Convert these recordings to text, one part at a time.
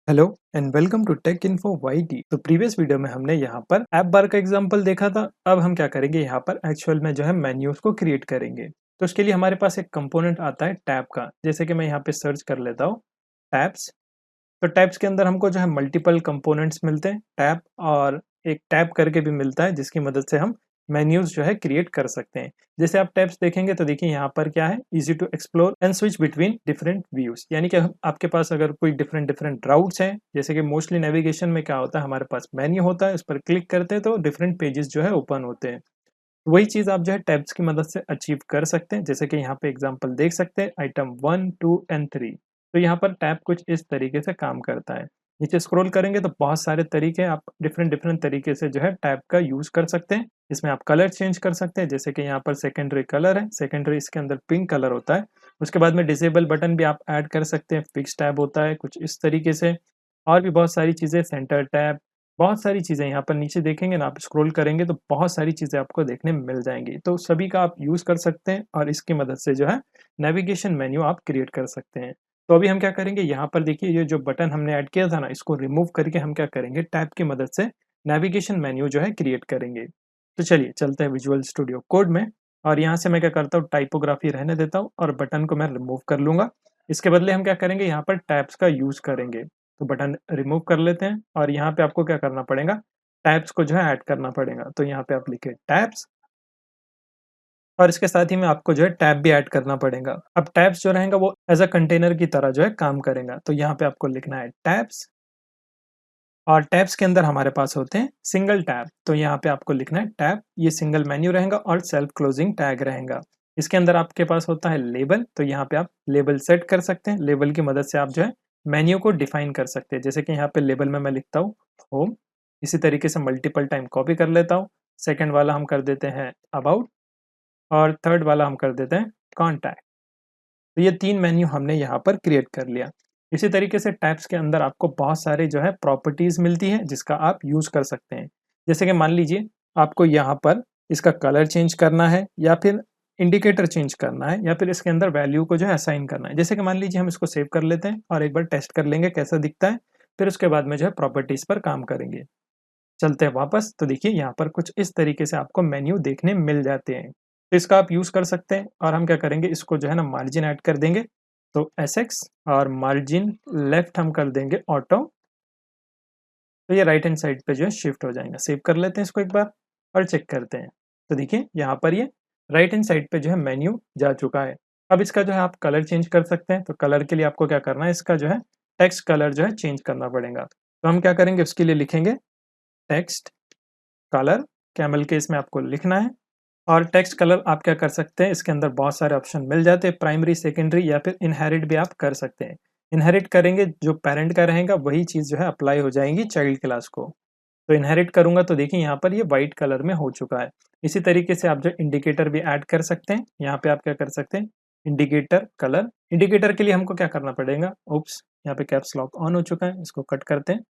Hello and welcome to tech info YT. तो previous video में हमने यहाँ पर ऐप बार का एग्जांपल देखा था। अब हम क्या करेंगे, यहाँ पर एक्चुअल में जो है मेन्यूज को क्रिएट करेंगे। तो उसके लिए हमारे पास एक कंपोनेंट आता है टैब का। जैसे कि मैं यहाँ पे सर्च कर लेता हूँ टैब्स। तो टैब्स के अंदर हमको जो है मल्टीपल कंपोनेंट्स मिलते हैं टैब, और एक टैब करके भी मिलता है जिसकी मदद से हम मेन्यूज जो है क्रिएट कर सकते हैं। जैसे आप टैब्स देखेंगे तो देखिए यहाँ पर क्या है, easy to explore and switch between different views. यानी कि आपके पास अगर कोई डिफरेंट डिफरेंट राउट्स हैं, जैसे कि मोस्टली नेविगेशन में क्या होता है, हमारे पास मेन्यू होता है, उस पर क्लिक करते हैं तो डिफरेंट पेजेस जो है ओपन होते हैं। वही चीज आप जो है टैब्स की मदद से अचीव कर सकते हैं। जैसे कि यहाँ पे एग्जांपल देख सकते हैं, आइटम 1, 2 एंड 3। तो यहाँ पर टैब कुछ इस तरीके से काम करता है। नीचे स्क्रॉल करेंगे तो बहुत सारे तरीके, आप डिफरेंट डिफरेंट तरीके से जो है टैब का यूज कर सकते हैं। इसमें आप कलर चेंज कर सकते हैं, जैसे कि यहाँ पर सेकेंडरी कलर है, सेकेंडरी इसके अंदर पिंक कलर होता है। उसके बाद में डिसेबल बटन भी आप ऐड कर सकते हैं, फिक्स टैब होता है कुछ इस तरीके से। और भी बहुत सारी चीजें, सेंटर टैब, बहुत सारी चीज़ें यहाँ पर नीचे देखेंगे ना, आप स्क्रॉल करेंगे तो बहुत सारी चीज़ें आपको देखने मिल जाएँगी। तो सभी का आप यूज़ कर सकते हैं और इसकी मदद से जो है नेविगेशन मेन्यू आप क्रिएट कर सकते हैं। तो अभी हम क्या करेंगे, यहाँ पर देखिए ये जो बटन हमने ऐड किया था ना, इसको रिमूव करके हम क्या करेंगे, टैब की मदद से नेविगेशन मेन्यू जो है क्रिएट करेंगे। तो चलिए चलते हैं विजुअल स्टूडियो कोड में, और यहाँ से मैं क्या करता हूँ, टाइपोग्राफी रहने देता हूँ और बटन को मैं रिमूव कर लूँगा। इसके बदले हम क्या करेंगे, यहाँ पर टैब्स का यूज़ करेंगे। तो बटन रिमूव कर लेते हैं और यहाँ पे आपको क्या करना पड़ेगा, टैब्स को जो है ऐड करना पड़ेगा। तो यहाँ पे आप लिखे टैब्स, और इसके साथ ही में आपको जो है टैब भी ऐड करना पड़ेगा। अब टैब्स जो रहेगा वो एज अ कंटेनर की तरह जो है काम करेगा। तो यहाँ पे आपको लिखना है टैब्स, और टैब्स के अंदर हमारे पास होते हैं सिंगल टैब। तो यहाँ पे आपको लिखना है टैब, ये सिंगल मेन्यू रहेगा और सेल्फ क्लोजिंग टैग रहेगा। इसके अंदर आपके पास होता है लेबल। तो यहाँ पे आप लेबल सेट कर सकते हैं। लेबल की मदद से आप जो है मेन्यू को डिफाइन कर सकते हैं। जैसे कि यहाँ पे लेबल में मैं लिखता हूँ होम। इसी तरीके से मल्टीपल टाइम कॉपी कर लेता हूँ। सेकेंड वाला हम कर देते हैं अबाउट, और थर्ड वाला हम कर देते हैं कॉन्टैक्ट। तो ये 3 मेन्यू हमने यहाँ पर क्रिएट कर लिया। इसी तरीके से टैब्स के अंदर आपको बहुत सारे जो है प्रॉपर्टीज़ मिलती हैं जिसका आप यूज़ कर सकते हैं। जैसे कि मान लीजिए आपको यहाँ पर इसका कलर चेंज करना है, या फिर इंडिकेटर चेंज करना है, या फिर इसके अंदर वैल्यू को जो है असाइन करना है। जैसे कि मान लीजिए हम इसको सेव कर लेते हैं और एक बार टेस्ट कर लेंगे कैसा दिखता है, फिर उसके बाद में जो है प्रॉपर्टीज़ पर काम करेंगे। चलते हैं वापस, तो देखिए यहाँ पर कुछ इस तरीके से आपको मेन्यू देखने मिल जाते हैं। तो इसका आप यूज़ कर सकते हैं, और हम क्या करेंगे, इसको जो है ना मार्जिन ऐड कर देंगे। तो एसएक्स, और मार्जिन लेफ्ट हम कर देंगे ऑटो। तो ये राइट हैंड साइड पे जो है शिफ्ट हो जाएगा। सेव कर लेते हैं इसको एक बार और चेक करते हैं। तो देखिए यहाँ पर ये राइट हैंड साइड पे जो है मेन्यू जा चुका है। अब इसका जो है आप कलर चेंज कर सकते हैं। तो कलर के लिए आपको क्या करना है, इसका जो है टेक्स्ट कलर जो है चेंज करना पड़ेगा। तो हम क्या करेंगे, उसके लिए लिखेंगे टेक्स्ट कलर, कैमल केस में आपको लिखना है। और टेक्स्ट कलर आप क्या कर सकते हैं, इसके अंदर बहुत सारे ऑप्शन मिल जाते हैं, प्राइमरी, सेकेंडरी, या फिर इनहेरिट भी आप कर सकते हैं। इनहेरिट करेंगे, जो पेरेंट का रहेगा वही चीज़ जो है अप्लाई हो जाएंगी चाइल्ड क्लास को। तो इनहेरिट करूंगा तो देखिए यहाँ पर ये वाइट कलर में हो चुका है। इसी तरीके से आप जो इंडिकेटर भी ऐड कर सकते हैं। यहाँ पे आप क्या कर सकते हैं, इंडिकेटर कलर। इंडिकेटर के लिए हमको क्या करना पड़ेगा, ओप्स, यहाँ पे कैप्स लॉक ऑन हो चुका है, इसको कट करते हैं।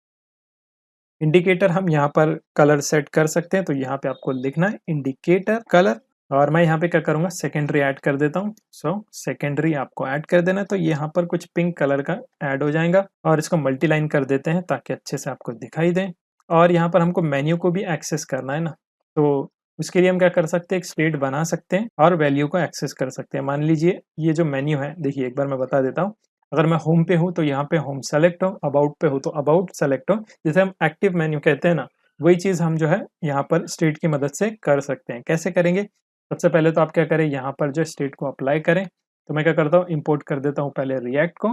इंडिकेटर हम यहाँ पर कलर सेट कर सकते हैं। तो यहाँ पे आपको लिखना है इंडिकेटर कलर, और मैं यहाँ पे क्या करूँगा, सेकेंडरी ऐड कर देता हूँ। सो सेकेंडरी आपको ऐड कर देना है। तो यहाँ पर कुछ पिंक कलर का ऐड हो जाएगा, और इसको मल्टीलाइन कर देते हैं ताकि अच्छे से आपको दिखाई दे। और यहाँ पर हमको मेन्यू को भी एक्सेस करना है ना, तो उसके लिए हम क्या कर सकते हैं, एक स्टेट बना सकते हैं और वैल्यू को एक्सेस कर सकते हैं। मान लीजिए ये जो मेन्यू है, देखिए एक बार मैं बता देता हूँ। अगर मैं होम पे हूँ तो यहाँ पे होम सेलेक्ट हो, अबाउट पे हो तो अबाउट सेलेक्ट हो। जैसे हम एक्टिव मेन्यू कहते हैं ना, वही चीज़ हम जो है यहाँ पर स्टेट की मदद से कर सकते हैं। कैसे करेंगे, सबसे पहले तो आप क्या करें, यहाँ पर जो स्टेट को अप्लाई करें। तो मैं क्या करता हूँ, इंपोर्ट कर देता हूँ पहले रिएक्ट को,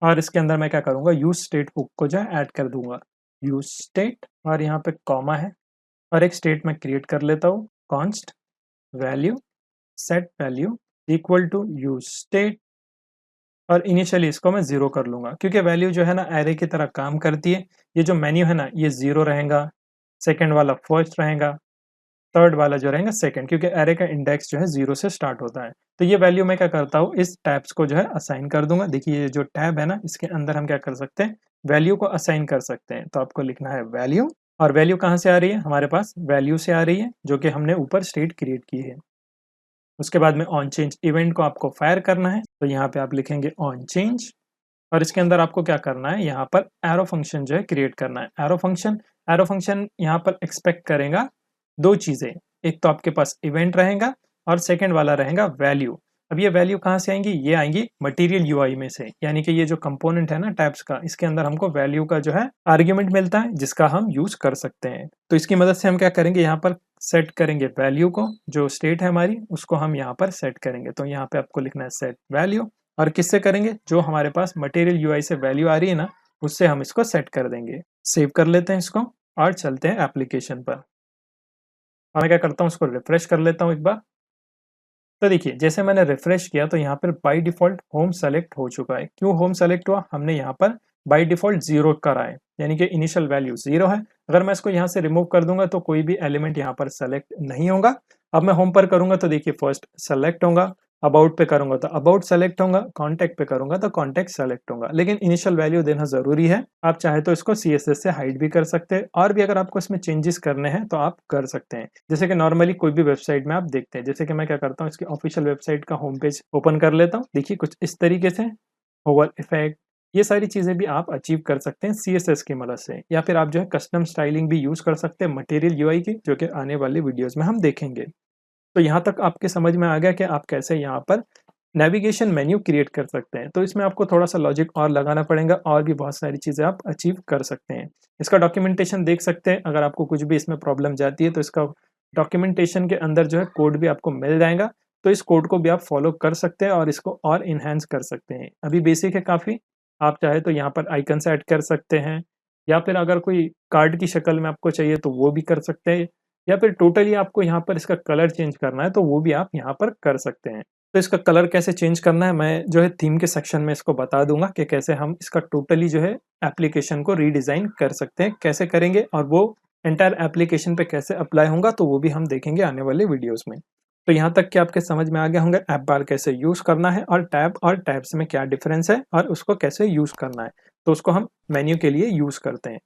और इसके अंदर मैं क्या करूँगा, यूज स्टेट बुक को जो है ऐड कर दूंगा। यूज स्टेट, और यहाँ पे कॉमा है, और एक स्टेट में क्रिएट कर लेता हूँ, const value set value equal to use state, और इनिशियली इसको मैं जीरो कर लूंगा, क्योंकि वैल्यू जो है ना एरे की तरह काम करती है। ये जो मेन्यू है ना, ये जीरो रहेगा, सेकंड वाला फर्स्ट रहेगा, थर्ड वाला जो रहेगा सेकंड, क्योंकि एरे का इंडेक्स जो है जीरो से स्टार्ट होता है। तो ये वैल्यू मैं क्या करता हूँ, इस टैब्स को जो है असाइन कर दूंगा। देखिए ये जो टैब है ना, इसके अंदर हम क्या कर सकते हैं, वैल्यू को असाइन कर सकते हैं। तो आपको लिखना है वैल्यू, और वैल्यू कहाँ से आ रही है, हमारे पास वैल्यू से आ रही है, जो कि हमने ऊपर स्टेट क्रिएट की है। उसके बाद में ऑन चेंज इवेंट को आपको फायर करना है। तो यहाँ पे आप लिखेंगे ऑन चेंज, और इसके अंदर आपको क्या करना है, यहाँ पर एरो फंक्शन जो है क्रिएट करना है। एरो फंक्शन यहाँ पर एक्सपेक्ट करेगा 2 चीज़ें, एक तो आपके पास इवेंट रहेगा और सेकंड वाला रहेगा वैल्यू। अब ये वैल्यू कहाँ से आएंगी, ये आएंगी मटेरियल यूआई में से, यानी कि ये जो कंपोनेंट है ना टैब्स का, इसके अंदर हमको वैल्यू का जो है आर्ग्यूमेंट मिलता है जिसका हम यूज कर सकते हैं। तो इसकी मदद से हम क्या करेंगे, यहाँ पर सेट करेंगे वैल्यू को, जो स्टेट है हमारी उसको हम यहाँ पर सेट करेंगे। तो यहाँ पे आपको लिखना है सेट वैल्यू, और किससे करेंगे, जो हमारे पास मटेरियल यूआई से वैल्यू आ रही है ना, उससे हम इसको सेट कर देंगे। सेव कर लेते हैं इसको और चलते हैं एप्लीकेशन पर। और मैं क्या करता हूँ, उसको रिफ्रेश कर लेता हूँ एक बार। तो देखिए जैसे मैंने रिफ्रेश किया तो यहाँ पर बाय डिफ़ॉल्ट होम सेलेक्ट हो चुका है। क्यों होम सेलेक्ट हुआ, हमने यहाँ पर बाय डिफ़ॉल्ट 0 करा है, यानी कि इनिशियल वैल्यू 0 है। अगर मैं इसको यहाँ से रिमूव कर दूंगा तो कोई भी एलिमेंट यहाँ पर सेलेक्ट नहीं होगा। अब मैं होम पर करूंगा तो देखिए फर्स्ट सेलेक्ट होगा, अबाउट पे करूंगा तो अबाउट सेलेक्ट होगा, कॉन्टैक्ट पे करूंगा तो कॉन्टैक्ट सेलेक्ट होगा। लेकिन इनिशियल वैल्यू देना जरूरी है। आप चाहे तो इसको CSS से हाइड भी कर सकते हैं, और भी अगर आपको इसमें चेंजेस करने हैं तो आप कर सकते हैं। जैसे कि नॉर्मली कोई भी वेबसाइट में आप देखते हैं, जैसे कि मैं क्या करता हूँ, इसकी ऑफिशियल वेबसाइट का होम पेज ओपन कर लेता हूँ। देखिए कुछ इस तरीके से होवर इफेक्ट, ये सारी चीजें भी आप अचीव कर सकते हैं CSS की मदद से, या फिर आप जो है कस्टम स्टाइलिंग भी यूज कर सकते हैं मटेरियल यूआई की, जो कि आने वाली वीडियोस में हम देखेंगे। तो यहाँ तक आपके समझ में आ गया कि आप कैसे यहाँ पर नेविगेशन मेन्यू क्रिएट कर सकते हैं। तो इसमें आपको थोड़ा-सा लॉजिक और लगाना पड़ेगा, और भी बहुत सारी चीज़ें आप अचीव कर सकते हैं। इसका डॉक्यूमेंटेशन देख सकते हैं, अगर आपको कुछ भी इसमें प्रॉब्लम जाती है तो इसका डॉक्यूमेंटेशन के अंदर जो है कोड भी आपको मिल जाएगा। तो इस कोड को भी आप फॉलो कर सकते हैं और इसको और एनहांस कर सकते हैं। अभी बेसिक है काफ़ी, आप चाहे तो यहाँ पर आइकन्स ऐड कर सकते हैं, या फिर अगर कोई कार्ड की शक्ल में आपको चाहिए तो वो भी कर सकते हैं, या फिर टोटली आपको यहाँ पर इसका कलर चेंज करना है तो वो भी आप यहाँ पर कर सकते हैं। तो इसका कलर कैसे चेंज करना है, मैं जो है थीम के सेक्शन में इसको बता दूंगा कि कैसे हम इसका टोटली जो है एप्लीकेशन को रीडिज़ाइन कर सकते हैं, कैसे करेंगे, और वो एंटायर एप्लीकेशन पे कैसे अप्लाई होगा तो वो भी हम देखेंगे आने वाले वीडियोस में। तो यहाँ तक कि आपके समझ में आ गया होंगे ऐप बार कैसे यूज़ करना है, और टैब्स में क्या डिफरेंस है, और उसको कैसे यूज़ करना है। तो उसको हम मेन्यू के लिए यूज़ करते हैं।